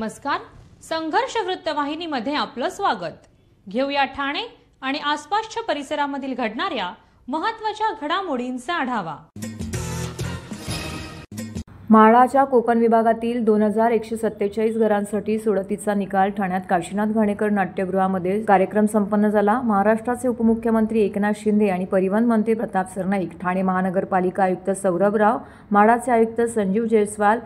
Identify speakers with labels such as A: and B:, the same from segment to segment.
A: नमस्कार, संघर्ष वृत्तवाहिनीमध्ये आपलं स्वागत। घेऊया ठाणे आणि आसपासच्या परिसरामधील घडणाऱ्या महत्त्वाच्या घडामोडींचा आढावा।
B: म्हाडाच्या कोकण विभागातील 2147 घरांसाठी सोडतीचा निकाल ठाण्यात काशीनाथ घाणेकर नाट्यगृहामध्ये कार्यक्रम संपन्न झाला। महाराष्ट्राचे उपमुख्यमंत्री एकनाथ शिंदे आणि परिवहन मंत्री प्रताप सरनाईक, ठाणे महानगरपालिका आयुक्त सौरभ राव, म्हाडाचे आयुक्त संजीव जयस्वाल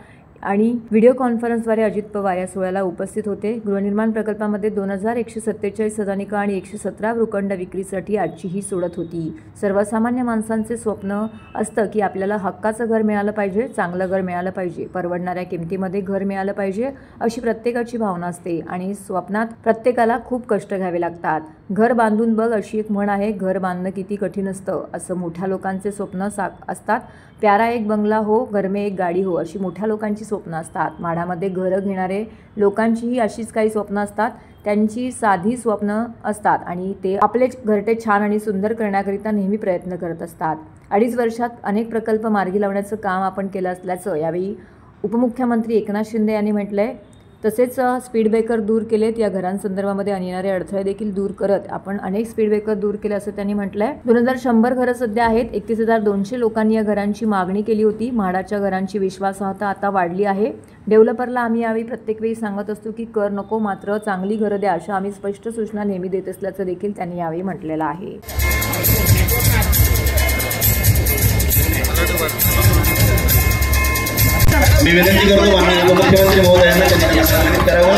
B: आणि व्हिडिओ कॉन्फरन्सद्वारे अजित पवार या सोहळ्याला उपस्थित होते। गृहनिर्माण प्रकल्पामध्ये 2147 सदनिका आणि 117 भूखंड विक्रीसाठी आजची ही सोडत होती। सर्वसामान्य माणसांचे स्वप्न असतं की आपल्याला हक्काचं घर मिळालं पाहिजे, चांगलं घर मिळालं पाहिजे, परवडणाऱ्या किमतीमध्ये घर मिळालं पाहिजे अशी प्रत्येकाची भावना असते आणि स्वप्नात प्रत्येकाला खूप कष्ट घ्यावे लागतात। घर बांधून बघ अशी एक म्हण आहे। घर बांधणं किती कठीण असतं असं मोठ्या लोकांचे स्वप्न असतात। प्यारा एक बंगला हो, घर में एक गाडी हो अशी मोठ्या लोकांची स्वप्न असतात। म्हाडामध्ये घरं घेणारे लोकांचीही अशीच काही स्वप्न असतात। त्यांची साधी स्वप्न असतात आणि ते आपले घरटे छान आणि सुंदर करण्याकरिता नेहमी प्रयत्न करत असतात। 2.5 वर्षात अनेक प्रकल्प मार्गी लावण्याचं काम आपण केलं असल्याचं यावेळी उपमुख्यमंत्री एकनाथ शिंदे यांनी म्हटलंय। तसेच स्पीड ब्रेकर दूर केलेत, या घरांसंदर्भामध्ये येणारे अडथळे देखील दूर करत आपण अनेक स्पीड ब्रेकर दूर केले असं त्यांनी म्हटलंय। 2100 घरं सध्या आहेत। 31,200 लोकांनी या घरांची मागणी केली होती। म्हाडाच्या घरांची विश्वासार्हता आता वाढली आहे। डेव्हलपरला आम्ही यावेळी प्रत्येक वेळी सांगत असतो की कर नको, मात्र चांगली घरं द्या अशा आम्ही स्पष्ट सूचना नेहमी देत असल्याचं देखील त्यांनी यावेळी म्हटलेलं आहे।
C: मी विनंती करतो माननीय मुख्यमंत्री महोदयांना त्यांनी सन्मानित करावं।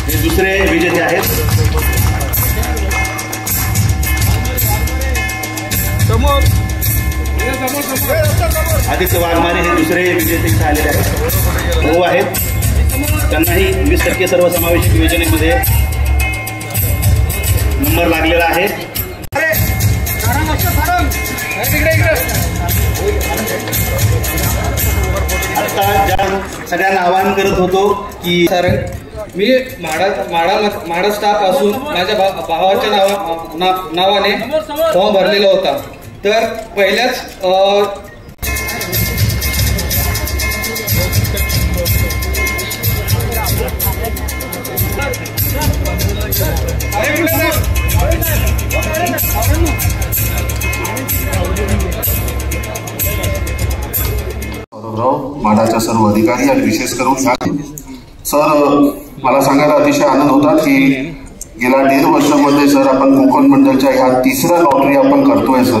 C: हे दुसरे विजेते आहेत। आदित्य वाघमारे हे दुसरे विजेते झालेले आहेत, भाऊ आहेत। त्यांनाही 20% सर्वसमावेशक योजनेमध्ये नंबर लागलेला आहे। सगळ्यांना आवाहन करत होतो की
D: मी म्हाडा स्टाफ असून माझ्या भावाच्या नावाने फॉर्म भरलेला होता। तर पहिल्याच
E: म्हाडाच्या सर्व अधिकारी आणि विशेष करून सर, मला सांगायला अतिशय आनंद होता की गेल्या 1.5 वर्षामध्ये सर आपण कोकण मंडलच्या ह्या 3ऱ्या लॉटरी आपण करतोय सर,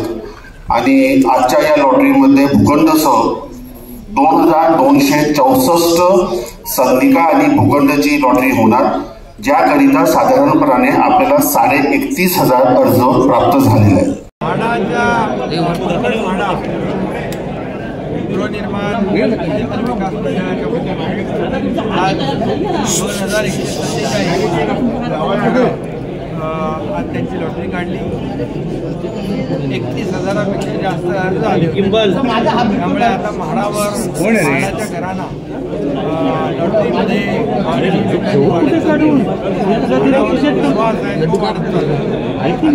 E: आणि आजच्या या लॉटरीमध्ये भूखंडसह 2264 सदनिका आणि भूखंडची लॉटरी होणार, ज्याकरिता साधारणपणे आपल्याला 31,500 अर्ज प्राप्त झालेले आहेत।
D: गृहनिर्माण आज 2147 आज त्यांची लॉटरी काढली। 31,000पेक्षा जास्त अर्ज आले। त्यामुळे आता म्हाडावर म्हाडाच्या घरांना लॉटरीमध्ये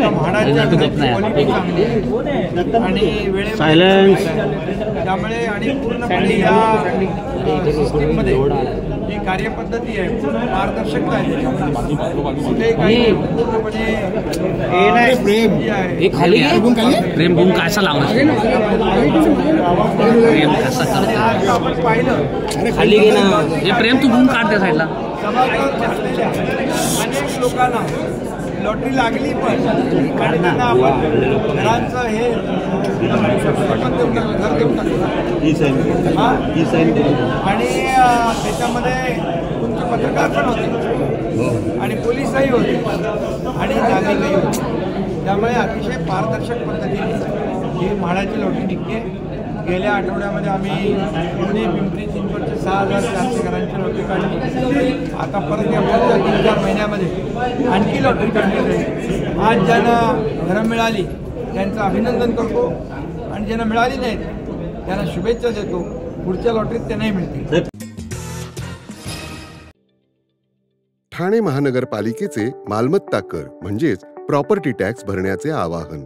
D: म्हाडाच्या क्वालिटी चांगली आणि वेळेमध्ये, त्यामुळे आणि पूर्णपणे या सिस्टीममध्ये जी कार्यपद्धती आहे, पारदर्शकता आहे, कुठे काही पूर्णपणे
F: प्रेम बूम कसा लावणार, प्रेम कसा
D: आपण पाहिलं
F: खाली घे ना, हे प्रेम तू बूम काढ त्या साईडला।
D: अनेक लोकांना लॉटरी लागली पण आणि त्यांना आपण घरांचं हे घर देऊन टाकलं आणि त्याच्यामध्ये तुमचे पत्रकार पण होते आणि पोलीसही होते आणि नागरिकही होते। त्यामुळे अतिशय पारदर्शक पद्धतीने ही म्हाडाची लॉटरी निघते। गेल्या आठवड्यामध्ये आम्ही पुणे, पिंपरी चिंचवडचे 6,400 घरांची लॉटरी काढली। आता परत या 3-4 महिन्यामध्ये आणखी लॉटरी काढली जाईल। आज ज्यांना घरं मिळाली त्यांचं अभिनंदन करतो आणि ज्यांना मिळाली नाहीत त्यांना शुभेच्छा देतो। पुढच्या लॉटरीत त्यांनाही मिळतील।
G: ठाणे महानगरपालिकेचे मालमत्ता कर म्हणजेच प्रॉपर्टी टॅक्स भरण्याचे आवाहन.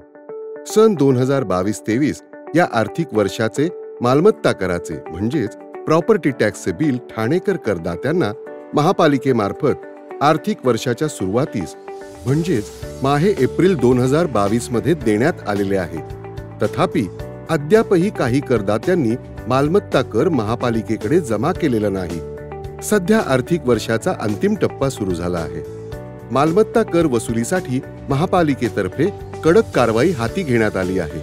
G: सन 2022-23 या आर्थिक वर्षाचे मालमत्ता कराचे म्हणजेच प्रॉपर्टी टॅक्सचे बिल ठाणेकर करदात्यांना महापालिकेमार्फत आर्थिक वर्षाच्या सुरुवातीस म्हणजेच माहे एप्रिल 2022 मध्ये देण्यात आलेले आहे. तथापि अद्यापही काही करदात्यांनी मालमत्ता कर महापालिकेकडे जमा केलेला नाही. सध्या आर्थिक वर्षाचा अंतिम टप्पा सुरू झाला आहे. मालमत्ता कर वसुलीसाठी महापालिकेतर्फे कडक कारवाई हाती घेण्यात आली आहे.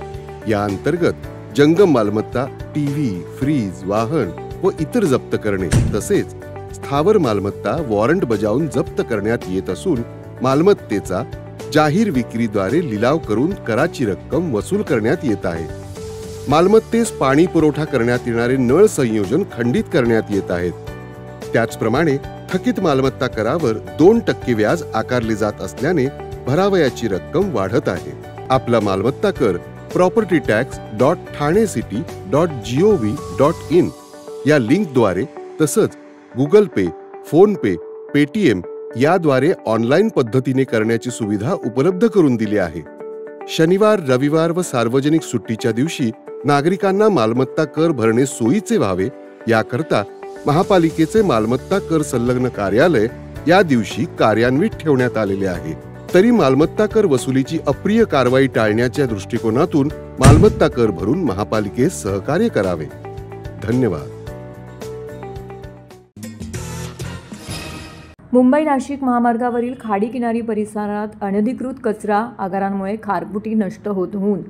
G: या अंतर्गत जंगम मालमत्ता, टीव्ही, फ्रीज, वाहन व इतर जप्त करणे तसेच स्थावर मालमत्ता वॉरंट बजावून जप्त करण्यात येत असून मालमत्तेचा जाहीर विक्रीद्वारे लिलाव करून कराची रक्कम वसूल करण्यात येत आहे. मालमत्तेस पाणी पुरवठा करण्यात येणारे नळ संयोजन खंडित करण्यात येत आहेत. त्याचप्रमाणे थकीत मालमत्ता करावर 2% व्याज आकारले जात असल्याने भरावयाची रक्कम वाढत आहे. आपला मालमत्ता कर propertytax.thanecity.gov.in या लिंकद्वारे तसंच गुगल पे, फोन पे, पेटीएम याद्वारे ऑनलाईन पद्धतीने करण्याची सुविधा उपलब्ध करून दिली आहे. शनिवार, रविवार व सार्वजनिक सुट्टीच्या दिवशी नागरिकांना मालमत्ता कर भरणे सोयीचे व्हावे याकरता महापालिकेचे मालमत्ता कर संलग्न कार्यालय या दिवशी कार्यान्वित ठेवण्यात आलेले आहे. तरी मालमत्ता कर वसुलीची अप्रिय कारवाई टाळण्याच्या दृष्टिकोनातून मालमत्ता कर भरून महापालिकेस सहकार्य करावे. धन्यवाद.
B: मुंबई नाशिक महामार्गावरील खाडी किनारी परिसरात अनधिकृत कचरा आगारांमुळे खारफुटी नष्ट होऊन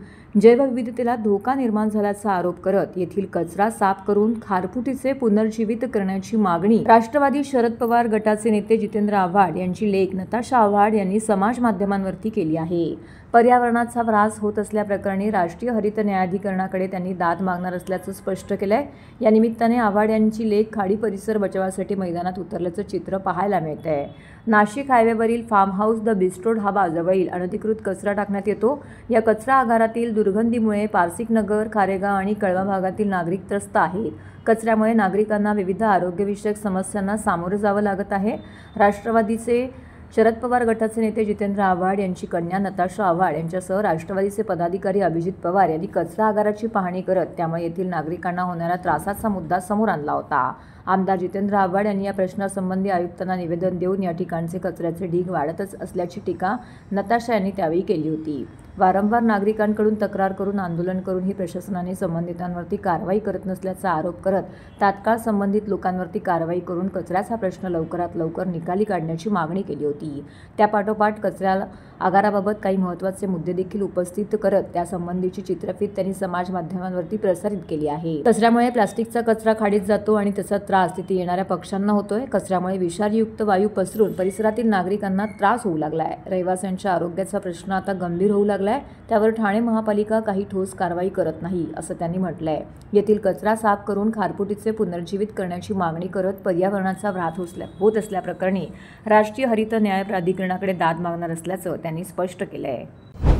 B: जैवविविधतेला धोका निर्माण झाल्याचा आरोप करत येथील कचरा साफ करून खारफुटीचे पुनर्जीवित करण्याची मागणी राष्ट्रवादी शरद पवार गटाचे नेते जितेंद्र आव्हाड यांची लेक नताशा आव्हाड यांनी समाज माध्यमांवरती केली आहे. पर्यावरणाचा ऱ्हास होत असल्याप्रकरणी राष्ट्रीय हरित न्यायाधिकरणाकडे त्यांनी दाद मागणार असल्याचं स्पष्ट केलंय. या निमित्ताने आव्हाड यांची लेक खाडी परिसर बचावासाठी मैदानात उतरल्याचं चित्र पाहायला मिळतंय. नाशिक हायवेवरील farm house the bistro dhaba जवळील अनधिकृत कचरा टाकण्यात येतो. या कचरा आगारातील दुर्गंधीमुळे पारसिक नगर, कारेगाव आणि कळवा भागातील नागरिक त्रस्त आहेत. कचऱ्यामुळे नागरिकांना विविध आरोग्यविषयक समस्यांना सामोरे जावं लागत आहे. राष्ट्रवादीचे शरद पवार गटाचे नेते जितेंद्र आव्हाड यांची कन्या नताशा आव्हाड यांच्यासह राष्ट्रवादीचे पदाधिकारी अभिजित पवार यांनी कचरा आगाराची पाहणी करत त्यामुळे येथील नागरिकांना होणाऱ्या त्रासाचा मुद्दा समोर आणला होता. आमदार जितेंद्र आव्हाड यांनी या प्रश्नासंबंधी आयुक्तांना निवेदन देऊन या ठिकाणचे कचऱ्याचे ढीग वाढतच असल्याची टीका नताशा यांनी त्यावेळी केली होती. वारंवार नागरिकांकडून तक्रार करून आंदोलन करूनही प्रशासनाने संबंधितांवरती कारवाई करत नसल्याचा आरोप करत तात्काळ संबंधित लोकांवरती कारवाई करून कचऱ्याचा प्रश्न लवकरात लवकर निकाली काढण्याची मागणी केली होती. त्यापाठोपाठ कचरा आगाराबाबत काही महत्त्वाचे मुद्दे देखील उपस्थित करत त्यासंबंधीची चित्रफीत त्यांनी समाज माध्यमांवरती प्रसारित केली आहे. कचऱ्यामुळे प्लास्टिकचा कचरा खाडीत जातो आणि त्याचा त्रास तिथे येणाऱ्या पक्ष्यांना होतोय. कचऱ्यामुळे विषारीयुक्त वायू पसरून परिसरातील नागरिकांना त्रास होऊ लागलाय. रहिवाशांच्या आरोग्याचा प्रश्न आता गंभीर होऊ लागलाय. त्यावर ठाणे महापालिका काही ठोस कारवाई करत नाही असं त्यांनी म्हटलंय. येथील कचरा साफ करून खारफुटीचे पुनर्जीवित करण्याची मागणी करत पर्यावरणाचा ऱ्हास होत असल्याप्रकरणी राष्ट्रीय हरित न्याय प्राधिकरणाकडे दाद मागणार असल्याचं त्यांनी स्पष्ट केलंय.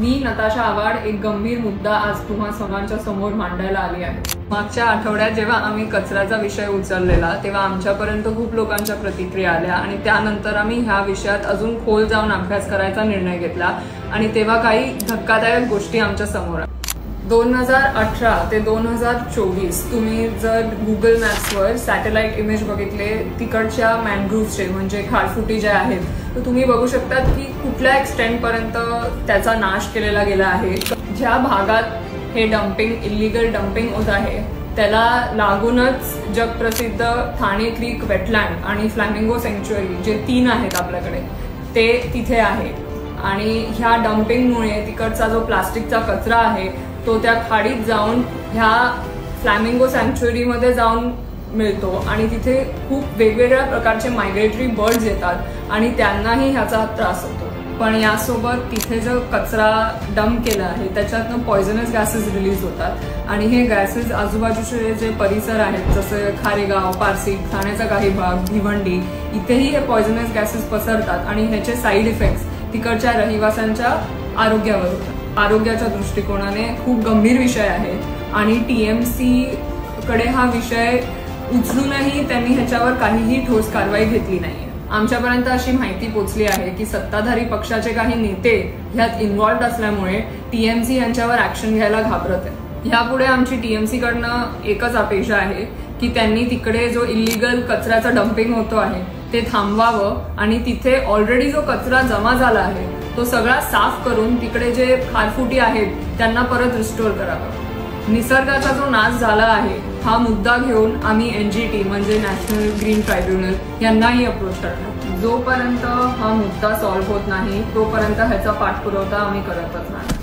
H: मी नताशा आव्हाड एक गंभीर मुद्दा आज तुम्हा सर्वांच्या समोर मांडायला आली आहे. मागच्या आठवड्यात जेव्हा आम्ही कचऱ्याचा विषय उचललेला तेव्हा आमच्यापर्यंत खूप लोकांच्या प्रतिक्रिया आल्या आणि त्यानंतर आम्ही ह्या विषयात अजून खोल जाऊन अभ्यास करायचा निर्णय घेतला आणि तेव्हा काही धक्कादायक गोष्टी आमच्या समोर आल्या. 2018 ते 2024 तुम्ही जर गुगल मॅप्सवर सॅटेलाइट इमेज बघितले तिकडच्या मॅनग्रोव्हचे म्हणजे खारफुटी ज्या आहेत तर तुम्ही बघू शकतात की कुठल्या एक्सटेंटपर्यंत त्याचा नाश केलेला गेला आहे. ज्या भागात हे डम्पिंग इलिगल डम्पिंग होत आहे त्याला लागूनच जगप्रसिद्ध ठाणे क्रीक वेटलँड आणि फ्लॅमिंगो सँक्च्युअरी जे 3 आहेत आपल्याकडे ते तिथे आहे आणि ह्या डम्पिंगमुळे तिकडचा जो प्लास्टिकचा कचरा आहे तो त्या खाडीत जाऊन ह्या फ्लॅमिंगो सँक्च्युअरीमध्ये जाऊन मिळतो आणि तिथे खूप वेगवेगळ्या प्रकारचे मायग्रेटरी बर्ड्स येतात आणि त्यांनाही ह्याचा त्रास होतो. पण यासोबत तिथे जो कचरा डम्प केला आहे त्याच्यातनं पॉयझनस गॅसेस रिलीज होतात आणि हे गॅसेस आजूबाजूचे जे परिसर आहेत जसे खारेगाव, पारसिक, ठाण्याचा काही भाग, भिवंडी इथेही हे पॉयझनस गॅसेस पसरतात आणि ह्याचे साईड इफेक्ट्स तिकडच्या रहिवाशांच्या आरोग्यावर होतात. आरोग्याच्या दृष्टिकोनाने खूप गंभीर विषय आहे आणि TMC कडे हा विषय उचलूनही त्यांनी ह्याच्यावर काहीही ठोस कारवाई घेतली नाही. आमच्यापर्यंत अशी माहिती पोचली आहे की सत्ताधारी पक्षाचे काही नेते ह्यात इन्व्हॉल्ड असल्यामुळे टीएमसी यांच्यावर ऍक्शन घ्यायला घाबरत आहे। यापुढे आमची टीएमसी कडनं एकच अपेक्षा आहे की त्यांनी तिकडे जो इलिगल कचऱ्याचा डम्पिंग होतो आहे ते थांबवावं आणि तिथे ऑलरेडी जो कचरा जमा झाला आहे तो सगळा साफ करून तिकडे जे खारफुटी आहेत त्यांना परत रिस्टोर करावं। निसर्गाचा जो नाश झाला आहे हा मुद्दा घेऊन आम्ही NGT म्हणजे नॅशनल ग्रीन ट्रायब्युनल यांनाही अप्रोच करणार। जोपर्यंत हा मुद्दा सॉल्व्ह होत नाही तोपर्यंत ह्याचा पाठपुरावा आम्ही करतच नाही।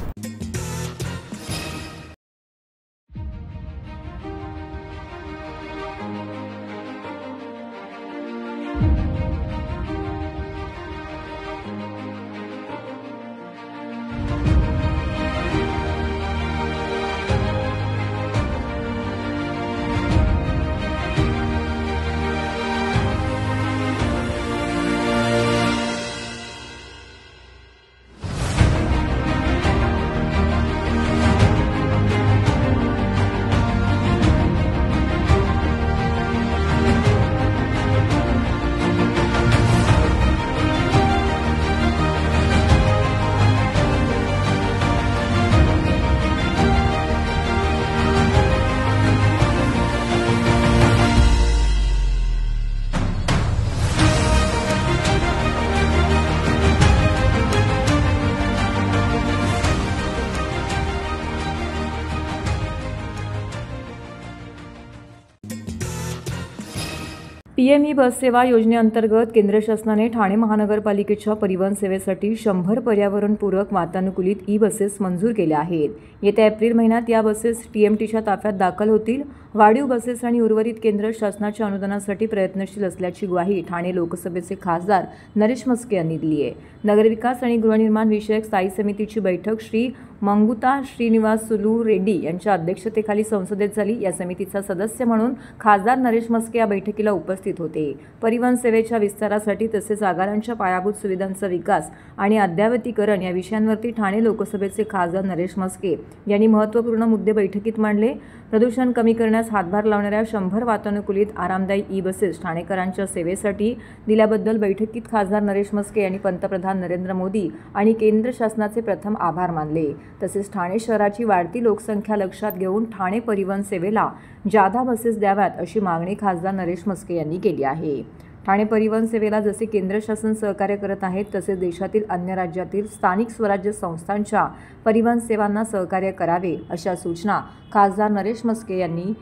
B: PME बस सेवा योजनेअंतर्गत केंद्र शासनाने ठाणे महानगरपालिकेच्या परिवहन सेवेसाठी 100 पर्यावरणपूरक वातानुकूलित ई-बसेस मंजूर केल्या आहेत। येत्या एप्रिल महिन्यात या बसेस TMTच्या ताफ्यात दाखल होतील। वाढीव बसेस आणि उर्वरित केंद्र शासनाच्या अनुदानासाठी प्रयत्नशील असल्याची ग्वाही ठाणे लोकसभेचे खासदार नरेश म्हस्के यांनी दिली आहे। नगरविकास आणि गृहनिर्माण विषयक स्थायी समितीची बैठक श्री मंगुता श्रीनिवासुलू रेड्डी यांच्या अध्यक्षतेखाली संसदेत झाली। या समितीचा सदस्य म्हणून खासदार नरेश म्हस्के या बैठकीला उपस्थित होते। परिवहन सेवेच्या विस्तारासाठी तसेच आगारांच्या पायाभूत सुविधांचा विकास आणि अद्ययावतीकरण या विषयांवरती ठाणे लोकसभेचे खासदार नरेश म्हस्के यांनी महत्त्वपूर्ण मुद्दे बैठकीत मांडले। प्रदूषण कमी करण्यास हातभार लावणाऱ्या 100 वातानुकूलित आरामदायी ई-बसेस ठाणेकरांच्या सेवेसाठी दिल्याबद्दल बैठकीत खासदार नरेश म्हस्के यांनी पंतप्रधान नरेंद्र मोदी आणि केंद्र शासनाचे प्रथम आभार मानले। तसेच ठाणे शहराची वाढती लोकसंख्या लक्षात घेऊन ठाणे परिवहन सेवेला जादा बसेस द्याव्यात अशी मागणी खासदार नरेश म्हस्के यांनी केली आहे। ठाणे परिवहन सेवेला जसे केंद्र शासन सहकार्य करत आहेत तसेच देशातील अन्य राज्यातील स्थानिक स्वराज्य संस्थांच्या परिवहन सेवांना सहकार्य करावे अशा सूचना खासदार नरेश म्हस्के यांनी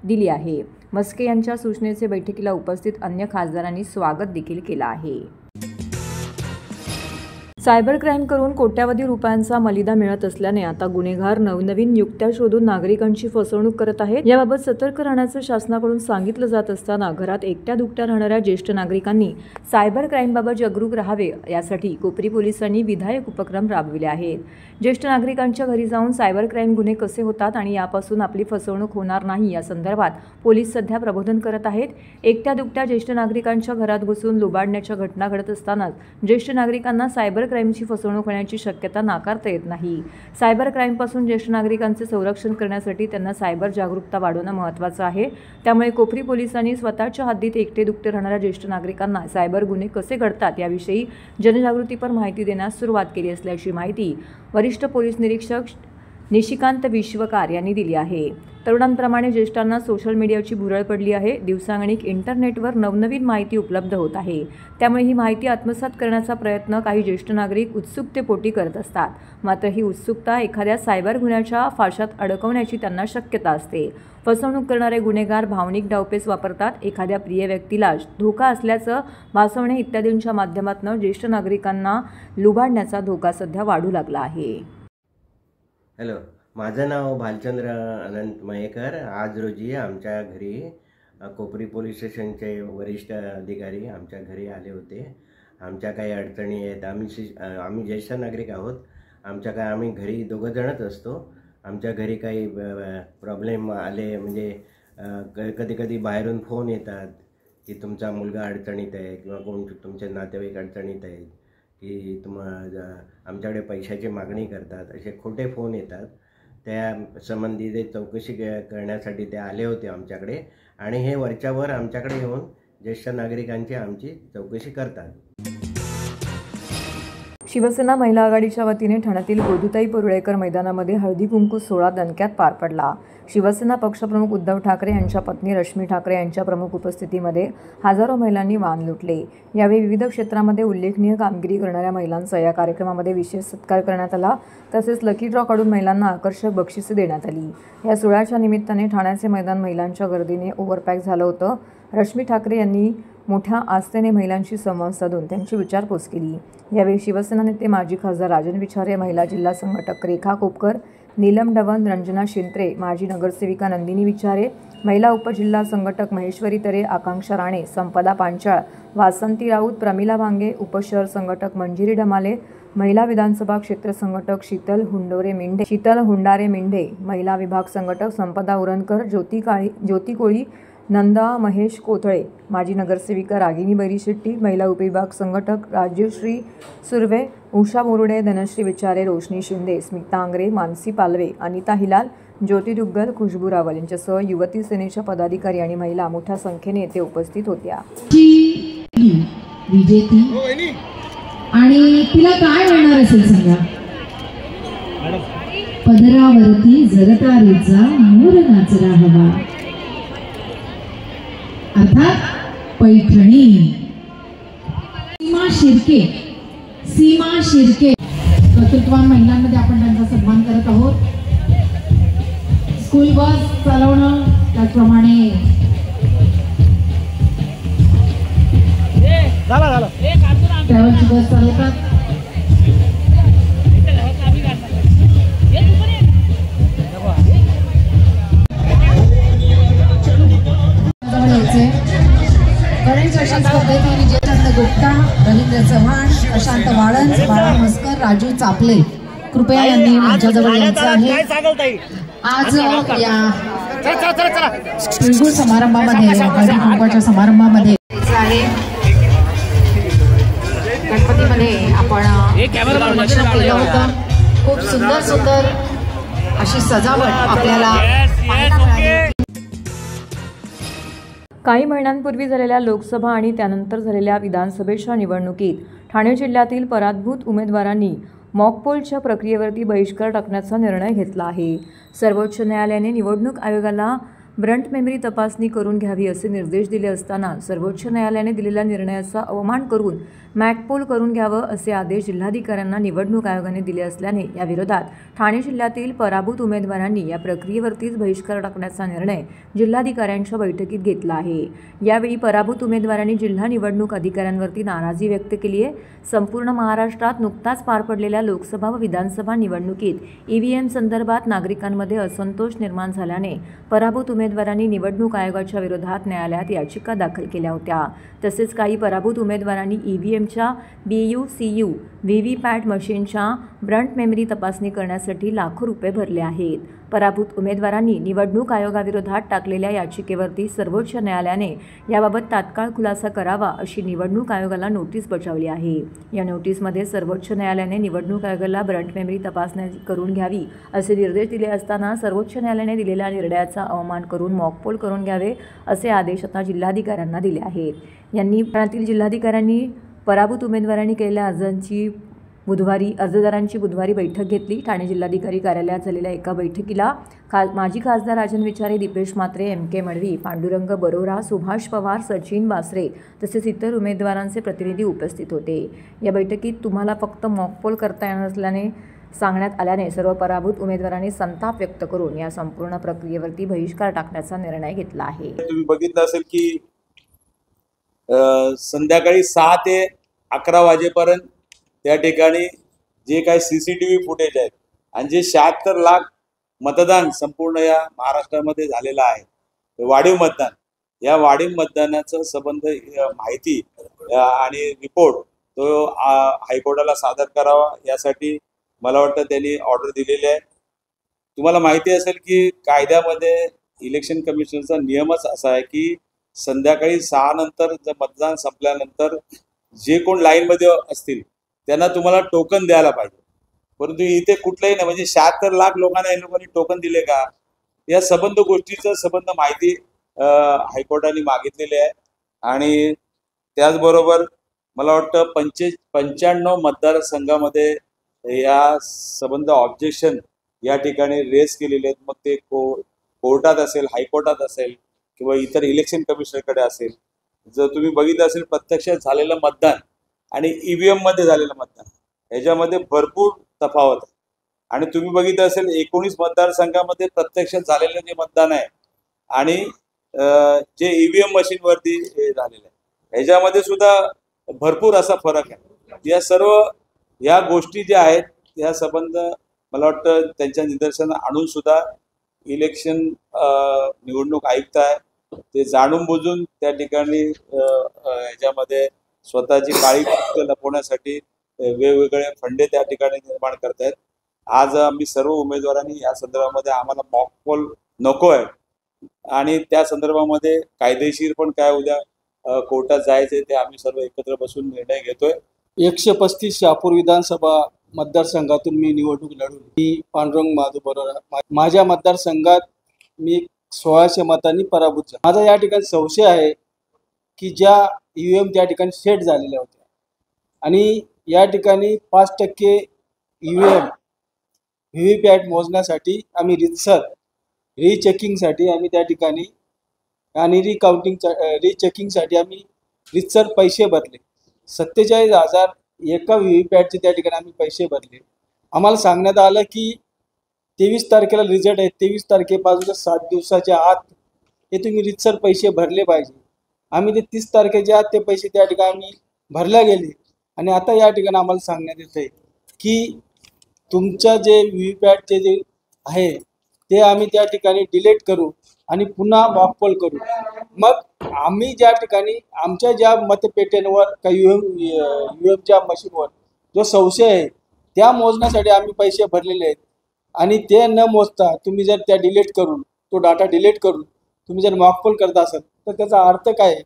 B: दिली आहे। म्हस्के यांच्या सूचनेचे बैठकीला उपस्थित अन्य खासदारांनी स्वागत देखील केलं आहे। सायबर क्राईम करून कोट्यावधी रुपयांचा मलिदा मिळत असल्याने आता गुन्हेगार नवनवीन युक्त्या शोधून नागरिकांची फसवणूक करत आहेत। याबाबत सतर्क राहण्याचं शासनाकडून सांगितलं जात असताना घरात एकट्या दुकट्या राहणाऱ्या ज्येष्ठ नागरिकांनी सायबर क्राईमबाबत जागरूक राहावे यासाठी कोपरी पोलिसांनी विधायक उपक्रम राबविले आहेत। ज्येष्ठ नागरिकांच्या घरी जाऊन सायबर क्राईम गुन्हे कसे होतात आणि यापासून आपली फसवणूक होणार नाही या संदर्भात पोलीस सध्या प्रबोधन करत आहेत। एकट्या दुकट्या ज्येष्ठ नागरिकांच्या घरात घुसून लुबाडण्याच्या घटना घडत असतानाच ज्येष्ठ नागरिकांना सायबर क्राईमची फसवणूक होण्याची शक्यता नाकारता येत नाही। सायबर क्राईमपासून ज्येष्ठ नागरिकांचे संरक्षण करण्यासाठी त्यांना सायबर जागरूकता वाढवणं महत्त्वाचं आहे। त्यामुळे कोपरी पोलिसांनी स्वतःच्या हद्दीत एकटे दुकटे राहणाऱ्या ज्येष्ठ नागरिकांना सायबर गुन्हे कसे घडतात याविषयी जनजागृतीपर माहिती देण्यास सुरुवात केली असल्याची माहिती वरिष्ठ पोलीस निरीक्षक निशिकांत विश्वकार यांनी दिली आहे। तरुणांप्रमाणे ज्येष्ठांना सोशल मीडियाची भुरळ पडली आहे। दिवसागणिक इंटरनेटवर नवनवीन माहिती उपलब्ध होत आहे। त्यामुळे ही माहिती आत्मसात करण्याचा प्रयत्न काही ज्येष्ठ नागरिक उत्सुकतेपोटी करत असतात। मात्र ही उत्सुकता एखाद्या सायबर गुन्ह्याच्या फाशात अडकवण्याची त्यांना शक्यता असते। फसवणूक करणारे गुन्हेगार भावनिक डावपेच वापरतात। एखाद्या प्रिय व्यक्तीला धोका असल्याचं भासवणे इत्यादींच्या माध्यमातून ज्येष्ठ नागरिकांना लुबाडण्याचा धोका सध्या वाढू लागला आहे।
I: हॅलो, माझं नाव भालचंद्र अनंत मयेकर। आज रोजी आमच्या घरी कोपरी पोलीस स्टेशनचे वरिष्ठ अधिकारी आमच्या घरी आले होते। आमच्या काही अडचणी आहेत। आम्ही ज्येष्ठ नागरिक आहोत। आम्ही घरी दोघं जणच असतो। आमच्या घरी काही प्रॉब्लेम आले म्हणजे कधी कधी बाहेरून फोन येतात की तुमचा मुलगा अडचणीत आहे किंवा कोण तुमचे नातेवाईक अडचणीत आहेत की आमच्याकडे पैशाची मागणी करतात, असे खोटे फोन येतात। त्या संबंधी ते चौकशी करण्यासाठी ते आले होते आमच्याकडे आणि हे वरच्यावर आमच्याकडे येऊन ज्येष्ठ नागरिकांची आमची चौकशी करतात.
B: शिवसेना महिला आघाडीच्या वतीने ठाण्यातील गोदूताई परुळेकर मैदानामध्ये हळदी कुंकू सोहळा दणक्यात पार पडला. शिवसेना पक्षप्रमुख उद्धव ठाकरे यांच्या पत्नी रश्मी ठाकरे यांच्या प्रमुख उपस्थितीमध्ये हजारो महिलांनी वाण लुटले. यावेळी विविध क्षेत्रामध्ये उल्लेखनीय कामगिरी करणाऱ्या महिलांचा या कार्यक्रमामध्ये विशेष सत्कार करण्यात आला. तसेच लकी ड्रॉ काढून महिलांना आकर्षक बक्षिसे देण्यात आली. या सोहळ्याच्या निमित्ताने ठाण्याचे मैदान महिलांच्या गर्दीने ओव्हरपॅक झालं होतं. रश्मी ठाकरे यांनी मोठ्या आस्थेने महिलांशी संवाद साधून त्यांची विचारपूस केली. यावेळी शिवसेना नेते माजी खासदार राजन विचारे, महिला जिल्हा संघटक रेखा कोपकर, नीलम डवन, रंजना शिंत्रे, माजी नगरसेविका नंदिनी विचारे, महिला उपजिल्हा संघटक महेश्वरी तरे, आकांक्षा राणे, संपदा पांचाळ, वासंती राऊत, प्रमिला भांगे, उपशहर संघटक मंजिरी ढमाले, महिला विधानसभा क्षेत्र संघटक शीतल हुंडारे मिंढे, महिला विभाग संघटक संपदा उरणकर, ज्योती कोळी, नंदा महेश कोथळे, माजी नगरसेविका रागिनी बैरीशेट्टी, महिला उपविभाग संघटक राजश्री सुर्वे, उषा बोरुडे, धनश्री विचारे, रोशनी शिंदे, स्मिता आंग्रे, मानसी पालवे, अनिता हिलाल, ज्योती दुग्गल, खुशबू रावल यांच्यासह युवती सेनेच्या पदाधिकारी आणि महिला मोठ्या संख्येने येथे उपस्थित होत्या.
J: विजेती आणि तिला काय मिळणार असेल सांगा. पदरावरती जरतारीचा मोर नाचरा हवा, अर्थात पैठणी. सीमा शिर्के कर्तृत्ववान महिलांमध्ये आपण त्यांचा सन्मान करत आहोत. स्कूल बस चालवणं, त्याचप्रमाणे ट्रॅव्हल्स बस चालवतात. गणेश स्पर्धेतील विजेत्यांना गुप्ता, रवींद्र चव्हाण, प्रशांत वाळंज, बाळा म्हस्कर, राजू चापले कृपया यांनी मंचाजवळ यायचं आहे. आज या तिळगुळ समारंभामध्ये, हळदी कुंकवाच्या समारंभामध्ये आहे. गणपतीमध्ये आपण दर्शन केलं होतं. खूप सुंदर सुंदर अशी सजावट आपल्याला पाहायला मिळाली.
B: काही महिन्यांपूर्वी झालेल्या लोकसभा आणि त्यानंतर झालेल्या विधानसभेच्या निवडणुकीत ठाणे जिल्ह्यातील पराभूत उमेदवारांनी मॉकपोलच्या प्रक्रियेवरती बहिष्कार टाकण्याचा निर्णय घेतला आहे. सर्वोच्च न्यायालयाने निवडणूक आयोगाला ब्रंट मेमरी तपासणी करून घ्यावी असे निर्देश दिले असताना सर्वोच्च न्यायालयाने दिलेल्या निर्णयाचा अवमान करून मॅकपोल करून घ्यावं असे आदेश जिल्हाधिकाऱ्यांना निवडणूक आयोगाने दिले असल्याने या विरोधात ठाणे जिल्ह्यातील पराभूत उमेदवारांनी या प्रक्रियेवरतीच बहिष्कार टाकण्याचा निर्णय जिल्हाधिकाऱ्यांच्या बैठकीत घेतला आहे. यावेळी पराभूत उमेदवारांनी जिल्हा निवडणूक अधिकाऱ्यांवरती नाराजी व्यक्त केली आहे. संपूर्ण महाराष्ट्रात नुकताच पार पडलेल्या लोकसभा व विधानसभा निवडणुकीत ईव्हीएम संदर्भात नागरिकांमध्ये असंतोष निर्माण झाल्याने पराभूत उमेदवारांनी निवडणूक आयोगाच्या विरोधात न्यायालयात याचिका दाखल केल्या होत्या. तसेच काही पराभूत उमेदवारांनी ईव्हीएमच्या BUCU व्हीव्हीपॅट मशीनच्या ब्रंट मेमरी तपासणी करण्यासाठी लाखो रुपये भरले आहेत. पराभूत उमेदवारांनी निवडणूक आयोगाविरोधात टाकलेल्या याचिकेवरती सर्वोच्च न्यायालयाने याबाबत तात्काळ खुलासा करावा अशी निवडणूक आयोगाला नोटीस बजावली आहे. या नोटीसमध्ये सर्वोच्च न्यायालयाने निवडणूक आयोगाला ब्रंट मेमरी तपासणी करून घ्यावी असे निर्देश दिले असताना सर्वोच्च न्यायालयाने दिलेल्या निर्णयाचा अवमान करून मॉकपोल करून घ्यावे असे आदेश आता जिल्हाधिकाऱ्यांना दिले आहेत. यांनी ठाण्यातील जिल्हाधिकाऱ्यांनी पराभूत उमेदवारांनी केलेल्या अर्जदारांची बुधवारी बैठक घेतली. ठाणे जिल्हाधिकारी कार्यालयात झालेल्या एका बैठकीला माजी खासदार राजन विचारे, दीपेश म्हात्रे, MK मडवी, पांडुरंग बरोरा, सुभाष पवार, सचिन बासरे तसेच इतर उमेदवारांचे प्रतिनिधी उपस्थित होते. या बैठकीत तुम्हाला फक्त मॉकपोल करता येणार नसल्याने सांगण्यात आल्याने सर्व पराभूत उमेदवारांनी संताप व्यक्त करून या संपूर्ण प्रक्रियेवरती बहिष्कार टाकण्याचा निर्णय घेतला आहे.
K: तुम्ही बघितलं असेल की संध्याकाळी 6 ते 11 वाजेपर्यंत त्या ठिकाणी जे काही CCTV फुटेज आहेत आणि जे 76 लाख मतदान संपूर्ण या महाराष्ट्रामध्ये झालेलं आहे वाढीव मतदान, या वाढीव मतदानाचं संबंध माहिती आणि रिपोर्ट तो हायकोर्टाला सादर करावा यासाठी मला वाटतं त्यांनी ऑर्डर दिलेली आहे. तुम्हाला माहिती असेल की कायद्यामध्ये इलेक्शन कमिशनचा नियमच असा आहे की संध्याकाळी 6 नंतर जर मतदान संपल्यानंतर जे कोण लाईनमध्ये असतील त्यांना तुम्हाला टोकन द्यायला पाहिजे. परंतु इथे कुठलंही नाही, म्हणजे 76 लाख लोकांना या लोकांनी टोकन दिले का या संबंध गोष्टीचं संबंध माहिती हायकोर्टाने मागितलेली आहे आणि त्याचबरोबर मला वाटतं 95 मतदारसंघामध्ये या संबंध ऑब्जेक्शन या ठिकाणी रेस केलेले आहेत. मग ते कोर्टात असेल, हायकोर्टात असेल किंवा इतर इलेक्शन कमिशनरकडे असेल. जर तुम्ही बघितलं असेल प्रत्यक्षात झालेलं मतदान आणि EVM मध्ये झालेलं मतदान ह्याच्यामध्ये भरपूर तफावत आहे. आणि तुम्ही बघितलं असेल 19 मतदारसंघामध्ये प्रत्यक्षात झालेलं जे मतदान आहे आणि जे EVM मशीनवरती झालेलं आहे ह्याच्यामध्ये सुद्धा भरपूर असा फरक आहे. या सर्व ह्या गोष्टी ज्या आहेत ह्या संबंध मला वाटतं त्यांच्या निदर्शनास आणून सुद्धा इलेक्शन निवडणूक आयुक्त आहे ते जाणून बुजून त्या ठिकाणी ह्याच्यामध्ये स्वतःची काळी लपवण्यासाठी वेगवेगळे फंडे त्या ठिकाणी निर्माण करतायत. आज आम्ही सर्व उमेदवारांनी या संदर्भामध्ये आम्हाला मॉक पोल नको आहे आणि त्या संदर्भामध्ये कायदेशीर पण काय उद्या कोर्टात जायचे ते आम्ही सर्व एकत्र बसून निर्णय घेतोय.
L: 135 शहापूर विधानसभा मतदारसंघातून मी निवडणूक लढवली. मी पांडुरंग माधव बरोबर माझ्या मतदारसंघात मी 1600 मतांनी पराभूत झालो. माझा या ठिकाणी संशय आहे की ज्या EVM त्या ठिकाणी सेट झालेल्या होत्या आणि या ठिकाणी 5% EVM VVPAT मोजण्यासाठी आम्ही रिचेकिंगसाठी आम्ही त्या ठिकाणी आणि रिचेकिंगसाठी आम्ही रितसर पैसे भरले. 47,000 एका VVPATचे त्या ठिकाणी आम्ही पैसे भरले. आम्हाला सांगण्यात आलं की 23 तारखेला रिझल्ट आहे, 23 तारखेपासून 7 दिवसाच्या आत हे तुम्ही रितसर पैसे भरले पाहिजे. आम्ही ते 30 तारखेच्या आत ते पैसे त्या ठिकाणी आम्ही भरल्या गेले आणि आता या ठिकाणी आम्हाला सांगण्यात येत आहे की तुमचं जे VVPATचे जे आहे ते आम्ही त्या ठिकाणी डिलीट करू आणि पुन्हा मॉकपोल करू. मग आम्ही ज्या ठिकाणी आमच्या ज्या मतपेट्यांवर काही EVMच्या मशीनवर जो संशय आहे त्या मोजण्यासाठी आम्ही पैसे भरलेले आहेत आणि ते न मोजता तुम्ही जर त्या डिलीट करून तो डाटा डिलीट करून तुम्ही जर मॉकपोल करत असाल तर त्याचा अर्थ काय आहे,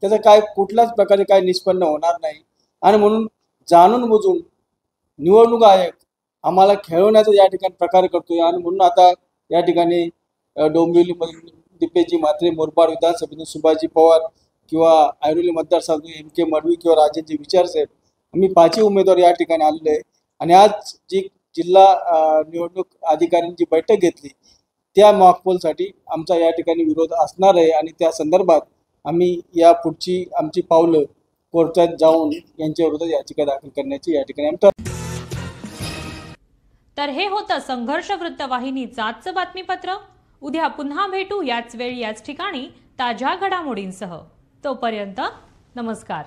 L: त्याचा काय कुठल्याच प्रकारे काय निष्पन्न होणार नाही. आणि म्हणून जाणून बुजून निवडणूक आयोग आम्हाला खेळवण्याचा या ठिकाणी प्रकार करतोय. आणि म्हणून आता या ठिकाणी डोंबिवलीमधून दिपेशजी म्हात्रे, मुरबाड विधानसभेतून सुभाषजी पवार किंवा ऐरोली मतदारसंघातून MK मडवी किंवा राजेंद्र विचार साहेब आम्ही 5 उमेदवार या ठिकाणी आलेले आहे. आणि आज जी जिल्हा निवडणूक अधिकाऱ्यांची बैठक घेतली त्या मॉकपोलसाठी आमचा या ठिकाणी विरोध असणार आहे आणि त्या संदर्भात आम्ही या पुढची आमची पावलं कोर्टात जाऊन यांच्या विरोधात याचिका दाखल करण्याची या ठिकाणी आम्ही.
A: तर हे होतं संघर्ष वृत्तवाहिनीचं आजचं बातमीपत्र. उद्या पुन्हा भेटू याच वेळी याच ठिकाणी ताज्या घडामोडींसह. तोपर्यंत नमस्कार.